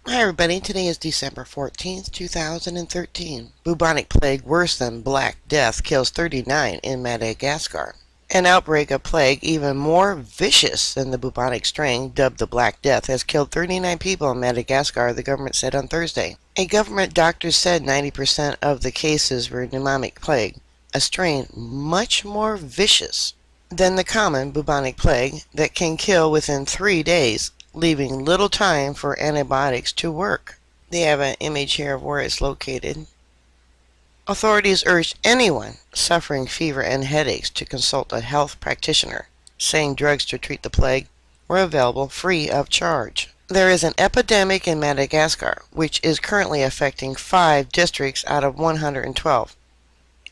Hi everybody, today is December 14th, 2013. Bubonic plague worse than Black Death kills 39 in Madagascar. An outbreak of plague even more vicious than the bubonic strain, dubbed the Black Death, has killed 39 people in Madagascar, the government said on Thursday. A government doctor said 90% of the cases were pneumonic plague, a strain much more vicious than the common bubonic plague that can kill within 3 days, leaving little time for antibiotics to work. They have an image here of where it's located. Authorities urged anyone suffering fever and headaches to consult a health practitioner, saying drugs to treat the plague were available free of charge. There is an epidemic in Madagascar, which is currently affecting 5 districts out of 112.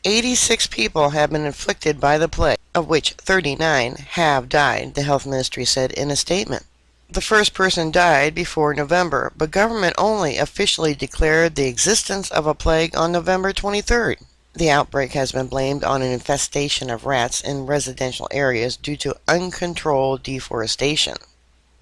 86 people have been inflicted by the plague, of which 39 have died, the health ministry said in a statement. The first person died before November, but government only officially declared the existence of a plague on November 23rd. The outbreak has been blamed on an infestation of rats in residential areas due to uncontrolled deforestation.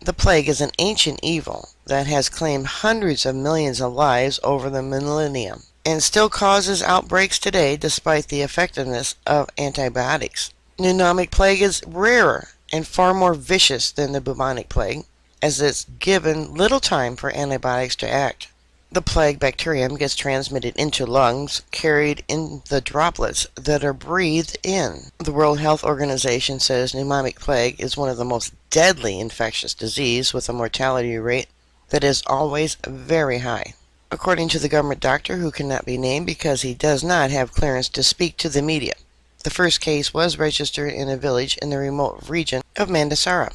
The plague is an ancient evil that has claimed hundreds of millions of lives over the millennium and still causes outbreaks today despite the effectiveness of antibiotics. Pneumonic plague is rarer and far more vicious than the bubonic plague, as it's given little time for antibiotics to act. The plague bacterium gets transmitted into lungs, carried in the droplets that are breathed in. The World Health Organization says pneumonic plague is one of the most deadly infectious diseases with a mortality rate that is always very high. According to the government doctor, who cannot be named because he does not have clearance to speak to the media, the first case was registered in a village in the remote region of Madagascar.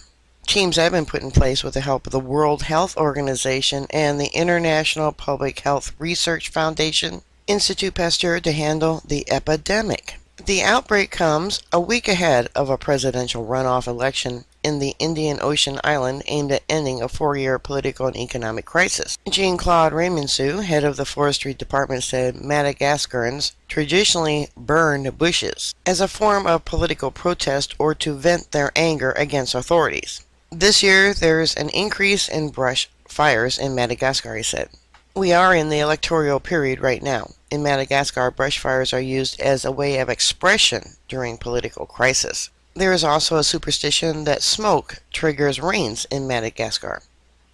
Teams have been put in place with the help of the World Health Organization and the International Public Health Research Foundation Institut Pasteur to handle the epidemic. The outbreak comes a week ahead of a presidential runoff election in the Indian Ocean island aimed at ending a 4-year political and economic crisis. Jean-Claude Raymondou, head of the Forestry Department, said Madagascarans traditionally burned bushes as a form of political protest or to vent their anger against authorities. This year, there's an increase in brush fires in Madagascar, he said. We are in the electoral period right now. In Madagascar, brush fires are used as a way of expression during political crisis. There is also a superstition that smoke triggers rains in Madagascar.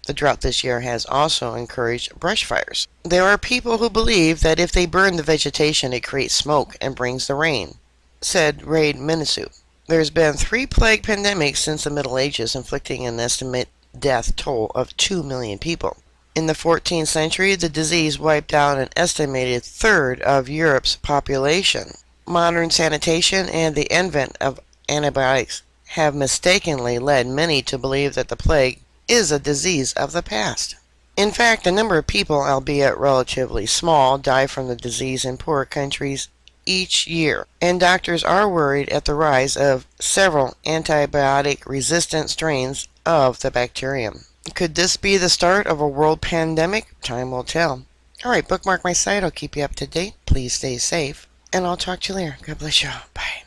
The drought this year has also encouraged brush fires. There are people who believe that if they burn the vegetation, it creates smoke and brings the rain, said Raid Minisu. There's been 3 plague pandemics since the Middle Ages, inflicting an estimated death toll of 2 million people. In the 14th century, the disease wiped out an estimated third of Europe's population. Modern sanitation and the advent of antibiotics have mistakenly led many to believe that the plague is a disease of the past. In fact, a number of people, albeit relatively small, die from the disease in poorer countries each year, and doctors are worried at the rise of several antibiotic-resistant strains of the bacterium. Could this be the start of a world pandemic? Time will tell. Alright, bookmark my site. I'll keep you up to date. Please stay safe, and I'll talk to you later. God bless you all. Bye.